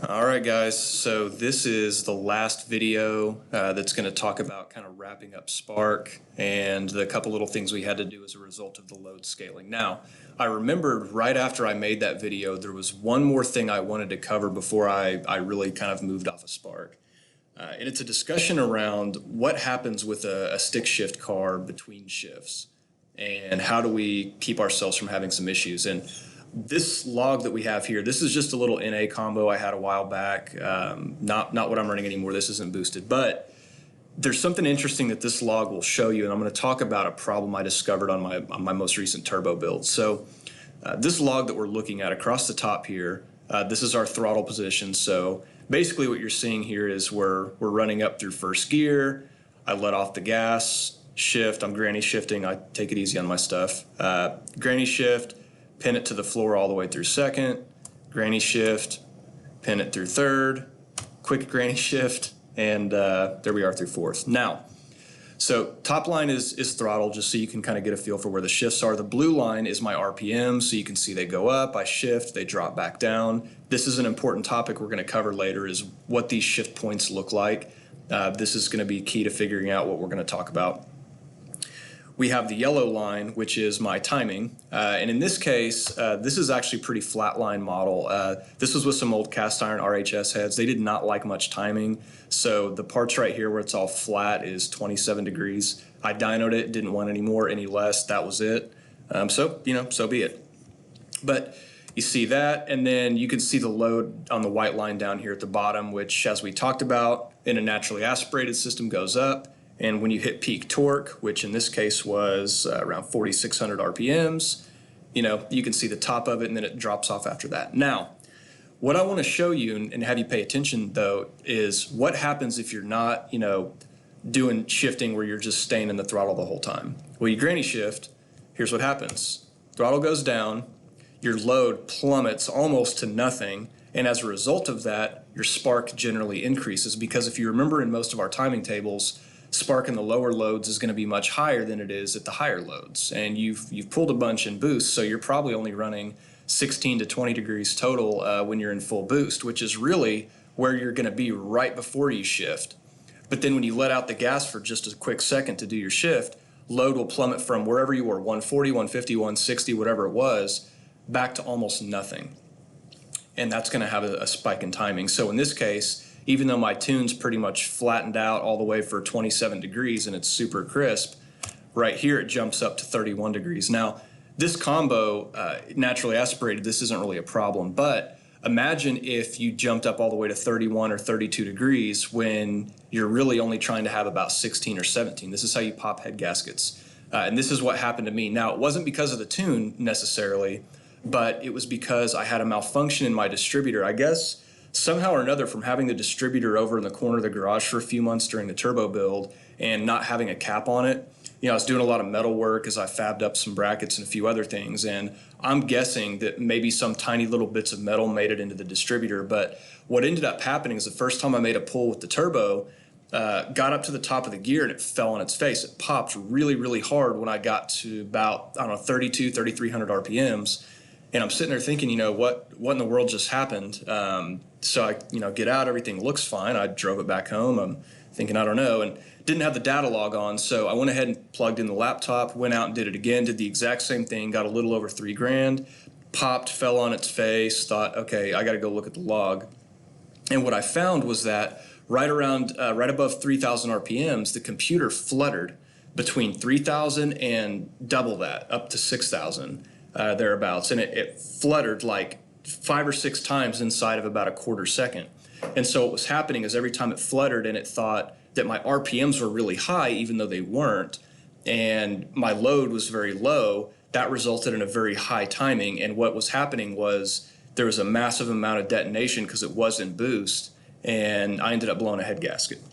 All right, guys, so this is the last video that's going to talk about kind of wrapping up Spark and the couple little things we had to do as a result of the load scaling. Now, I remembered right after I made that video, there was one more thing I wanted to cover before I really kind of moved off of Spark. And it's a discussion around what happens with a stick shift car between shifts and how do we keep ourselves from having some issues. And this log that we have here, this is just a little NA combo I had a while back. Not what I'm running anymore. This isn't boosted, but there's something interesting that this log will show you, and I'm going to talk about a problem I discovered on my most recent turbo build. So this log that we're looking at across the top here, this is our throttle position. So basically what you're seeing here is we're running up through first gear. I let off the gas, shift. I'm granny shifting. I take it easy on my stuff. Granny shift. Pin it to the floor all the way through second, granny shift, pin it through third, quick granny shift, and there we are through fourth. Now, so top line is throttle, just so you can kind of get a feel for where the shifts are. The blue line is my RPM, so you can see they go up, I shift, they drop back down. This is an important topic we're going to cover later, is what these shift points look like. This is going to be key to figuring out what we're going to talk about. We have the yellow line, which is my timing. And in this case, this is actually a pretty flat line model. This was with some old cast iron RHS heads. They did not like much timing. So the parts right here where it's all flat is 27 degrees. I dynoed it, didn't want any more, any less. That was it. So be it. But you see that, and then you can see the load on the white line down here at the bottom, which, as we talked about, in a naturally aspirated system goes up. And when you hit peak torque, which in this case was around 4,600 RPMs, you can see the top of it, and then it drops off after that. Now, what I want to show you and have you pay attention, though, is what happens if you're not, doing shifting where you're just staying in the throttle the whole time. Well, you granny shift, here's what happens. Throttle goes down, your load plummets almost to nothing, and as a result of that, your spark generally increases, because if you remember in most of our timing tables, spark in the lower loads is going to be much higher than it is at the higher loads. And you've pulled a bunch in boost, so you're probably only running 16 to 20 degrees total when you're in full boost, which is really where you're going to be right before you shift. But then when you let out the gas for just a quick second to do your shift, load will plummet from wherever you were, 140, 150, 160, whatever it was, back to almost nothing. And that's going to have a spike in timing. So in this case, even though my tune's pretty much flattened out all the way for 27 degrees and it's super crisp, right here it jumps up to 31 degrees. Now, this combo, naturally aspirated, this isn't really a problem, but imagine if you jumped up all the way to 31 or 32 degrees when you're really only trying to have about 16 or 17. This is how you pop head gaskets. And this is what happened to me. Now, it wasn't because of the tune necessarily, but it was because I had a malfunction in my distributor. I guess somehow or another, from having the distributor over in the corner of the garage for a few months during the turbo build and not having a cap on it, I was doing a lot of metal work as I fabbed up some brackets and a few other things, and I'm guessing that maybe some tiny little bits of metal made it into the distributor. But what ended up happening is the first time I made a pull with the turbo, got up to the top of the gear and it fell on its face. It popped really, really hard when I got to about, 3,300 RPMs. And I'm sitting there thinking, what in the world just happened? So I, get out, everything looks fine. I drove it back home. I'm thinking, I don't know, and didn't have the data log on. So I went ahead and plugged in the laptop, went out and did it again, did the exact same thing, got a little over $3,000, popped, fell on its face, thought, okay, I got to go look at the log. And what I found was that right above 3,000 RPMs, the computer fluttered between 3,000 and double that, up to 6,000. Thereabouts, and it fluttered like 5 or 6 times inside of about a quarter second. And so what was happening is every time it fluttered and it thought that my RPMs were really high, even though they weren't, and my load was very low, that resulted in a very high timing. And what was happening was there was a massive amount of detonation because it was in boost, and I ended up blowing a head gasket.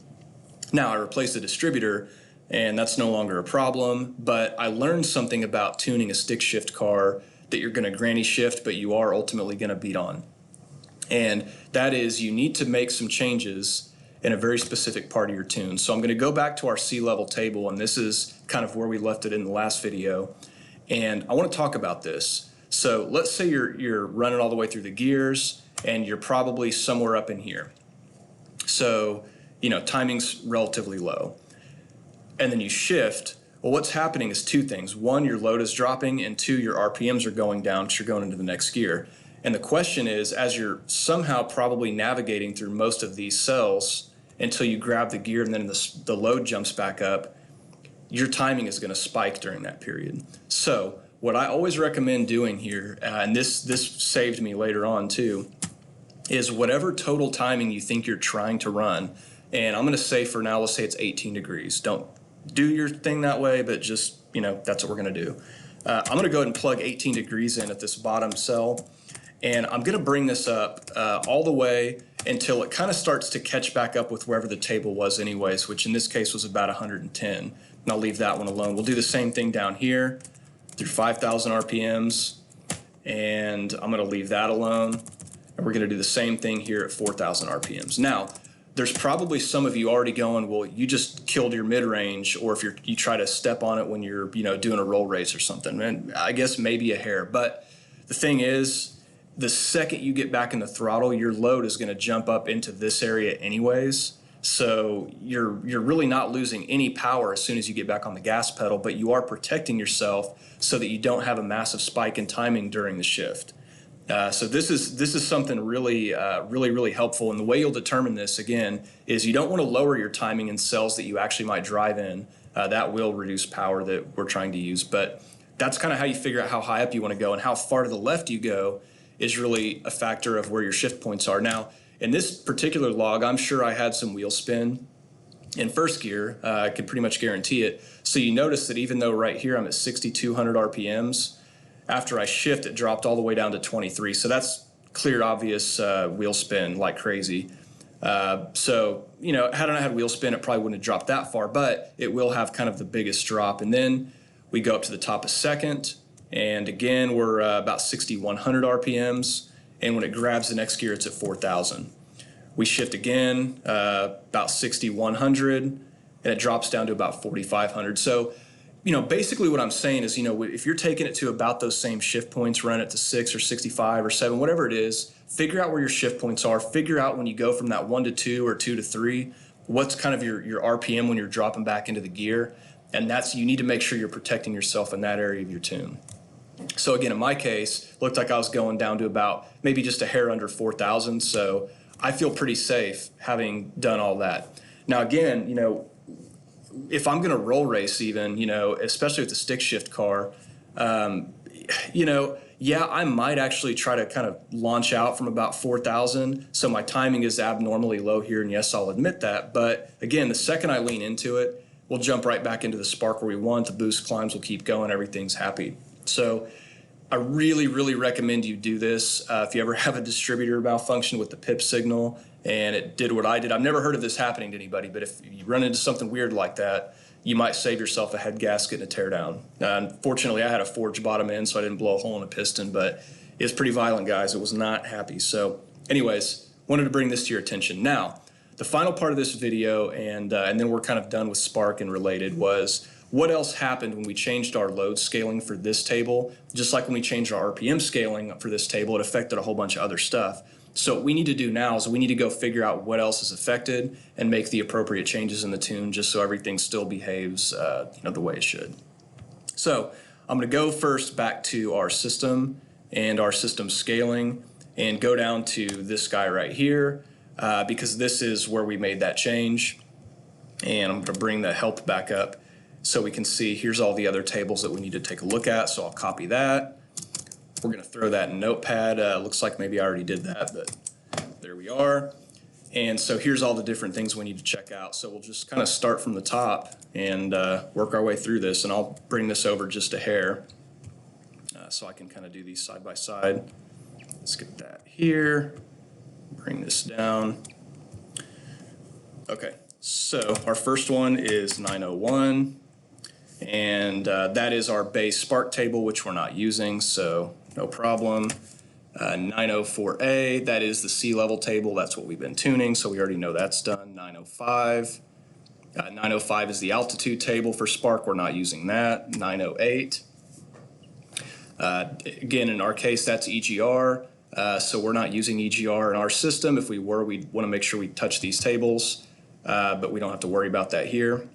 Now, I replaced the distributor, and that's no longer a problem, but I learned something about tuning a stick shift car that you're going to granny shift, but you are ultimately going to beat on. And that is, you need to make some changes in a very specific part of your tune. So I'm going to go back to our C-level table, and this is kind of where we left it in the last video. And I want to talk about this. So let's say you're running all the way through the gears and you're probably somewhere up in here. So, timing's relatively low. And then you shift. Well, what's happening is two things. One, your load is dropping, and two, your RPMs are going down because you're going into the next gear. And the question is, as you're somehow probably navigating through most of these cells until you grab the gear and then the load jumps back up, your timing is going to spike during that period. So what I always recommend doing here, and this saved me later on too, is whatever total timing you think you're trying to run, and I'm going to say for now, let's say it's 18 degrees. Don't do your thing that way, but just, that's what we're going to do. I'm going to go ahead and plug 18 degrees in at this bottom cell, and I'm going to bring this up all the way until it kind of starts to catch back up with wherever the table was anyways, which in this case was about 110. And I'll leave that one alone. We'll do the same thing down here through 5,000 RPMs, and I'm going to leave that alone. And we're going to do the same thing here at 4,000 RPMs. Now, there's probably some of you already going, well, you just killed your mid-range, or if you try to step on it when you're doing a roll race or something. And I guess maybe a hair. But the thing is, the second you get back in the throttle, your load is going to jump up into this area anyways. So you're really not losing any power as soon as you get back on the gas pedal, but you are protecting yourself so that you don't have a massive spike in timing during the shift. So this is something really helpful. And the way you'll determine this, again, is you don't want to lower your timing in cells that you actually might drive in. That will reduce power that we're trying to use. But that's kind of how you figure out how high up you want to go, and how far to the left you go is really a factor of where your shift points are. Now, in this particular log, I'm sure I had some wheel spin in first gear. I can pretty much guarantee it. So you notice that even though right here I'm at 6,200 RPMs, after I shift, it dropped all the way down to 23. So that's clear, obvious wheel spin like crazy. So, had I not had wheel spin, it probably wouldn't have dropped that far, but it will have kind of the biggest drop. And then we go up to the top of second, and again, we're about 6,100 RPMs. And when it grabs the next gear, it's at 4,000. We shift again, about 6,100, and it drops down to about 4,500. So, basically what I'm saying is, if you're taking it to about those same shift points, run it to 6 or 65 or 7, whatever it is, figure out where your shift points are. Figure out when you go from that 1 to 2 or 2 to 3, what's kind of your RPM when you're dropping back into the gear. And you need to make sure you're protecting yourself in that area of your tune. So again, in my case, it looked like I was going down to about maybe just a hair under 4,000. So I feel pretty safe having done all that. Now again, if I'm going to roll race even, especially with the stick shift car, I might actually try to kind of launch out from about 4,000. So my timing is abnormally low here. And yes, I'll admit that. But again, the second I lean into it, we'll jump right back into the spark where we want. The boost climbs will keep going. Everything's happy. So I really, really recommend you do this. If you ever have a distributor malfunction with the pip signal and it did what I did, I've never heard of this happening to anybody, but if you run into something weird like that, you might save yourself a head gasket and a teardown. Unfortunately, I had a forged bottom end, so I didn't blow a hole in a piston, but it's pretty violent, guys. It was not happy. So anyways, wanted to bring this to your attention. Now, the final part of this video, and then we're kind of done with Spark and related, was what else happened when we changed our load scaling for this table. Just like when we changed our RPM scaling for this table, it affected a whole bunch of other stuff. So what we need to do now is we need to go figure out what else is affected and make the appropriate changes in the tune just so everything still behaves the way it should. So I'm going to go first back to our system and our system scaling and go down to this guy right here because this is where we made that change. And I'm going to bring the help back up so we can see here's all the other tables that we need to take a look at. So I'll copy that. We're going to throw that in Notepad. Looks like maybe I already did that, but there we are. And so here's all the different things we need to check out. So we'll just kind of start from the top and work our way through this. And I'll bring this over just a hair so I can kind of do these side by side. Let's get that here. Bring this down. Okay, so our first one is 901. And that is our base spark table, which we're not using, so no problem. 904A, that is the sea level table. That's what we've been tuning, so we already know that's done. 905. 905 is the altitude table for spark. We're not using that. 908. Again, in our case, that's EGR. So we're not using EGR in our system. If we were, we'd want to make sure we touch these tables, but we don't have to worry about that here.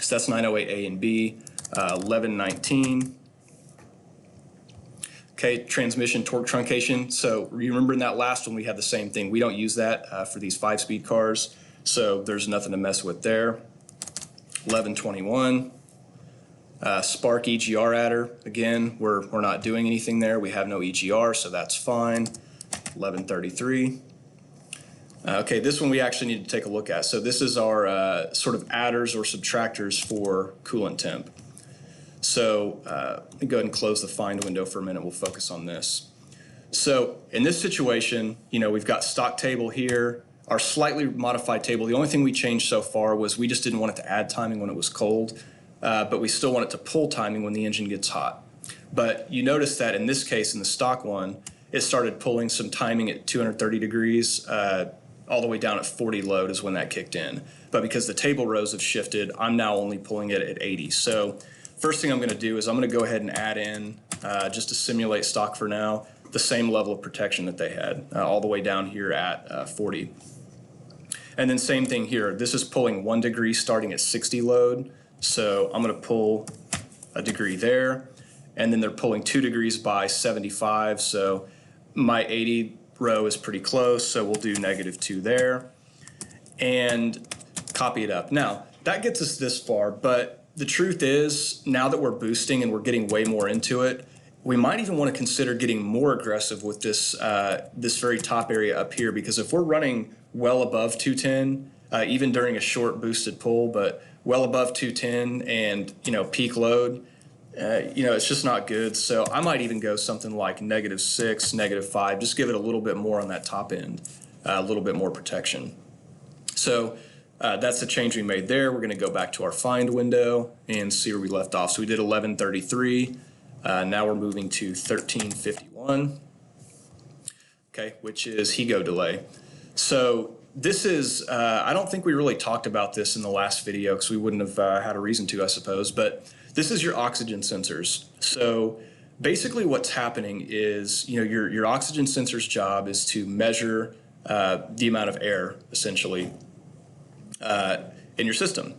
So that's 908A and B, 1119. Okay, transmission torque truncation. So you remember in that last one, we had the same thing. We don't use that for these 5-speed cars, so there's nothing to mess with there. 1121. Spark EGR adder. Again, we're not doing anything there. We have no EGR, so that's fine. 1133. Okay, this one we actually need to take a look at. So this is our sort of adders or subtractors for coolant temp. So let me go ahead and close the find window for a minute. We'll focus on this. So in this situation, we've got stock table here, our slightly modified table. The only thing we changed so far was we just didn't want it to add timing when it was cold, but we still want it to pull timing when the engine gets hot. But you notice that in this case, in the stock one, it started pulling some timing at 230 degrees, all the way down at 40 load is when that kicked in. But because the table rows have shifted, I'm now only pulling it at 80. So first thing I'm going to do is I'm going to go ahead and add in, just to simulate stock for now, the same level of protection that they had, all the way down here at 40. And then same thing here. This is pulling 1 degree starting at 60 load. So I'm going to pull a degree there. And then they're pulling 2 degrees by 75. So my 80 row is pretty close. So we'll do -2 there and copy it up. Now, that gets us this far, but the truth is, now that we're boosting and we're getting way more into it, we might even want to consider getting more aggressive with this this very top area up here, because if we're running well above 210, even during a short boosted pull, but well above 210 and peak load, it's just not good. So I might even go something like -6, -5, just give it a little bit more on that top end, a little bit more protection. So that's the change we made there. We're going to go back to our find window and see where we left off. So we did 1133. Now we're moving to 1351, okay, which is HEGO delay. So this is, I don't think we really talked about this in the last video because we wouldn't have had a reason to, I suppose, but this is your oxygen sensors. So basically what's happening is, your oxygen sensor's job is to measure the amount of air, essentially, in your system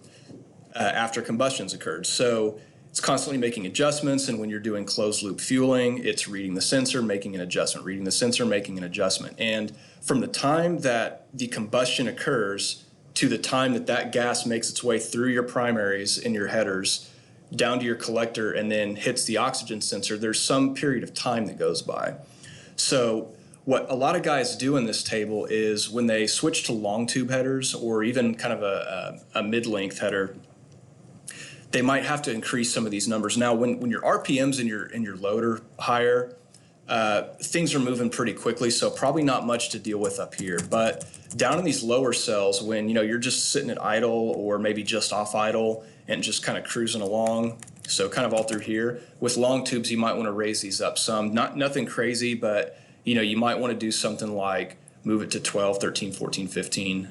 after combustion's occurred. So it's constantly making adjustments, and when you're doing closed loop fueling, it's reading the sensor, making an adjustment, reading the sensor, making an adjustment. And from the time that the combustion occurs to the time that that gas makes its way through your primaries and your headers down to your collector and then hits the oxygen sensor, there's some period of time that goes by. So what a lot of guys do in this table is when they switch to long tube headers or even kind of a mid-length header, they might have to increase some of these numbers. Now, when your RPMs in your load are higher, things are moving pretty quickly, so probably not much to deal with up here. But down in these lower cells, when you're just sitting at idle or maybe just off idle and just kind of cruising along, so kind of all through here, with long tubes, you might want to raise these up some. Nothing crazy, but you might want to do something like move it to 12, 13, 14, 15.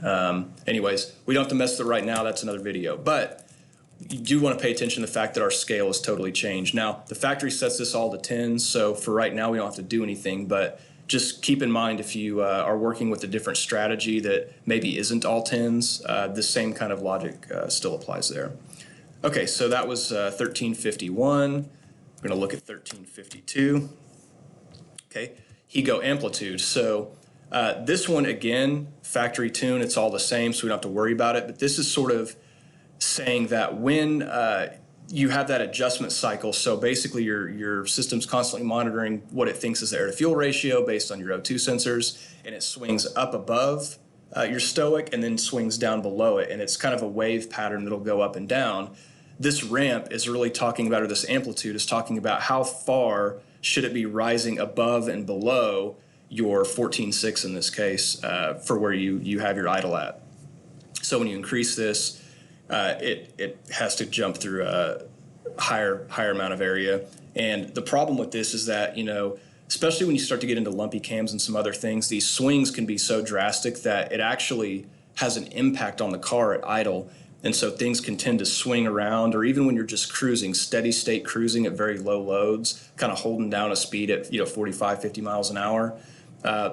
Anyways, we don't have to mess with it right now. That's another video. But you do want to pay attention to the fact that our scale has totally changed. Now, the factory sets this all to 10, so for right now we don't have to do anything, but just keep in mind if you are working with a different strategy that maybe isn't all 10s, the same kind of logic still applies there. Okay, so that was 1351. We're going to look at 1352. Okay, HEGO amplitude. So this one, again, factory tune, it's all the same, so we don't have to worry about it, but this is sort of saying that when you have that adjustment cycle, so basically your system's constantly monitoring what it thinks is the air to fuel ratio based on your O2 sensors, and it swings up above your stoic and then swings down below it, and it's kind of a wave pattern that'll go up and down. This ramp is really talking about, or this amplitude is talking about how far should it be rising above and below your 14.6 in this case for where you have your idle at. So when you increase this, it has to jump through a higher amount of area. And the problem with this is that, especially when you start to get into lumpy cams and some other things, these swings can be so drastic that it actually has an impact on the car at idle, And so things can tend to swing around, or even when you're just cruising, steady state cruising at very low loads, kind of holding down a speed at 45, 50 miles an hour.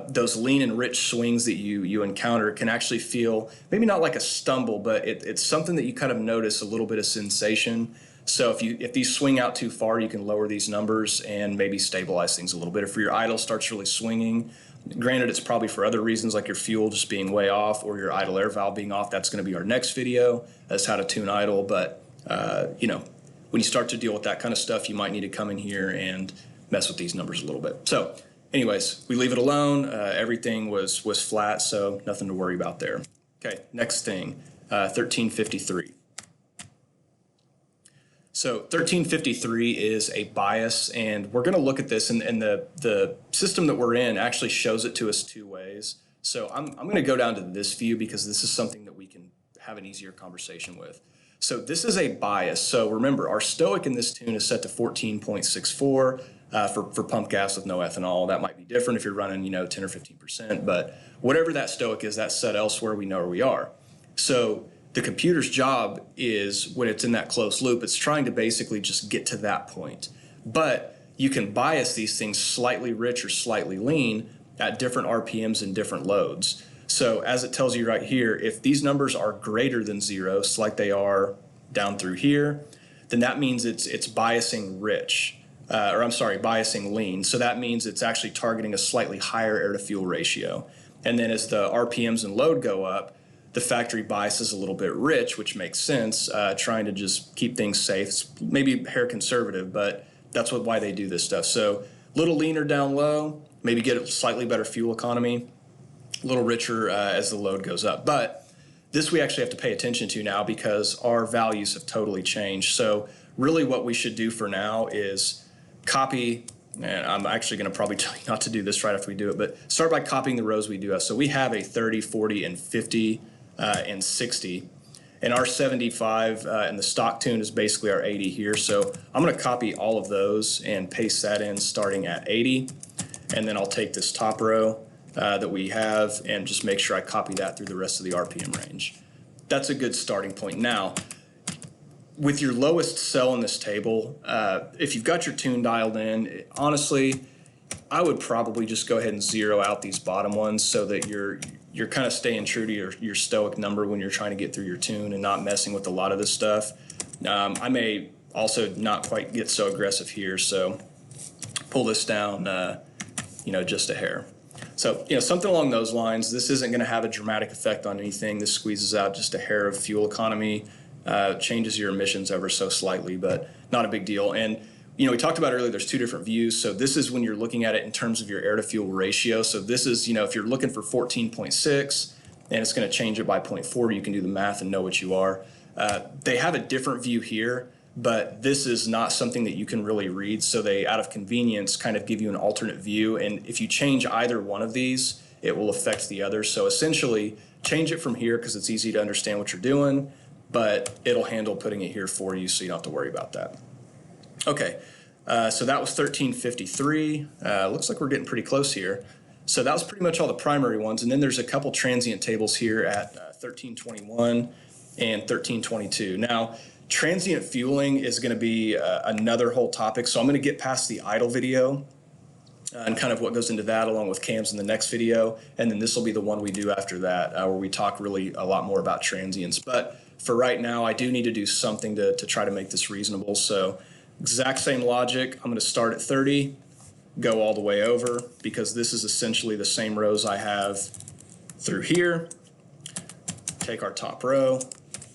Those lean and rich swings that you encounter can actually feel maybe not like a stumble, but it's something that you kind of notice a little bit of sensation. So if these swing out too far, you can lower these numbers and maybe stabilize things a little bit. If your idle starts really swinging, granted, it's probably for other reasons like your fuel just being way off or your idle air valve being off. That's going to be our next video. That's how to tune idle. But, when you start to deal with that kind of stuff, you might need to come in here and mess with these numbers a little bit. So anyways, we leave it alone. Everything was flat, so nothing to worry about there. Okay, next thing, 1353. So 1353 is a bias, and we're going to look at this, and the system that we're in actually shows it to us two ways. So I'm going to go down to this view because this is something that we can have an easier conversation with. So this is a bias. So remember, our stoic in this tune is set to 14.64 for pump gas with no ethanol. That might be different if you're running 10 or 15%, but whatever that stoic is, that's set elsewhere. We know where we are. So the computer's job is, when it's in that closed loop, it's trying to basically just get to that point. But you can bias these things slightly rich or slightly lean at different RPMs and different loads. So as it tells you right here, if these numbers are greater than 0, so like they are down through here, then that means it's biasing rich, biasing lean. So that means it's actually targeting a slightly higher air to fuel ratio. And then as the RPMs and load go up, the factory bias is a little bit rich, which makes sense, trying to just keep things safe. It's maybe hair conservative, but that's why they do this stuff. So a little leaner down low, maybe get a slightly better fuel economy, a little richer as the load goes up. But this we actually have to pay attention to now because our values have totally changed. So really what we should do for now is copy, and I'm actually going to probably tell you not to do this right after we do it, but start by copying the rows we do have. So we have a 30, 40, and 50, and 60, and our 75 and the stock tune is basically our 80 here. So I'm going to copy all of those and paste that in starting at 80, and then I'll take this top row that we have and just make sure I copy that through the rest of the RPM range. That's a good starting point. Now, with your lowest cell in this table, if you've got your tune dialed in, honestly, I would probably just go ahead and zero out these bottom ones so that you're kind of staying true to your stoic number when you're trying to get through your tune and not messing with a lot of this stuff. I may also not quite get so aggressive here, so pull this down, just a hair. So, something along those lines. This isn't going to have a dramatic effect on anything. This squeezes out just a hair of fuel economy, changes your emissions ever so slightly, but not a big deal. And we talked about earlier, there's two different views. So this is when you're looking at it in terms of your air to fuel ratio. So this is, if you're looking for 14.6 and it's going to change it by 0.4, you can do the math and know what you are. They have a different view here, but this is not something that you can really read. So they, out of convenience, kind of give you an alternate view. And if you change either one of these, it will affect the other. So essentially, change it from here because it's easy to understand what you're doing, but it'll handle putting it here for you so you don't have to worry about that. Okay, so that was 1353. Looks like we're getting pretty close here. So that was pretty much all the primary ones. And then there's a couple transient tables here at 1321 and 1322. Now, transient fueling is going to be another whole topic. So I'm going to get past the idle video and kind of what goes into that along with cams in the next video. And then this will be the one we do after that where we talk really a lot more about transients. But for right now, I do need to do something to try to make this reasonable. So exact same logic. I'm going to start at 30, go all the way over because this is essentially the same rows I have through here. Take our top row,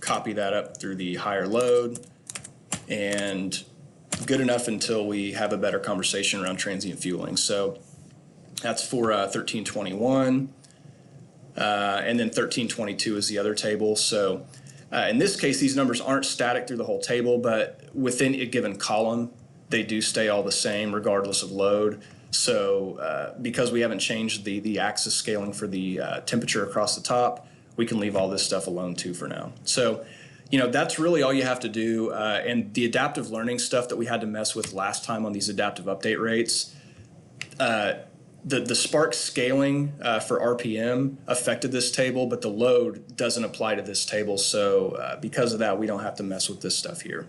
copy that up through the higher load, and good enough until we have a better conversation around transient fueling. So that's for 1321, and then 1322 is the other table. So in this case, these numbers aren't static through the whole table, but within a given column, they do stay all the same regardless of load. So because we haven't changed the axis scaling for the temperature across the top, we can leave all this stuff alone too for now. So, that's really all you have to do. And the adaptive learning stuff that we had to mess with last time on these adaptive update rates, the spark scaling for RPM affected this table, but the load doesn't apply to this table. So because of that, we don't have to mess with this stuff here.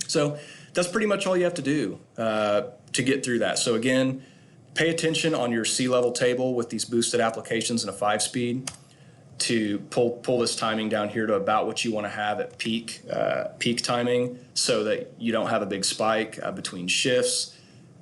So that's pretty much all you have to do to get through that. So again, pay attention on your C-level table with these boosted applications and a 5-speed to pull this timing down here to about what you want to have at peak timing, so that you don't have a big spike between shifts.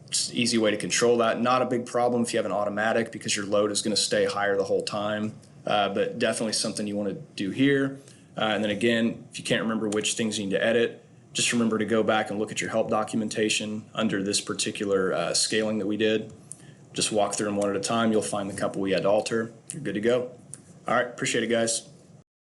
It's an easy way to control that. Not a big problem if you have an automatic, because your load is going to stay higher the whole time, but definitely something you want to do here. And then again, if you can't remember which things you need to edit, just remember to go back and look at your help documentation under this particular scaling that we did. Just walk through them one at a time. You'll find the couple we had to alter. You're good to go. All right, appreciate it, guys.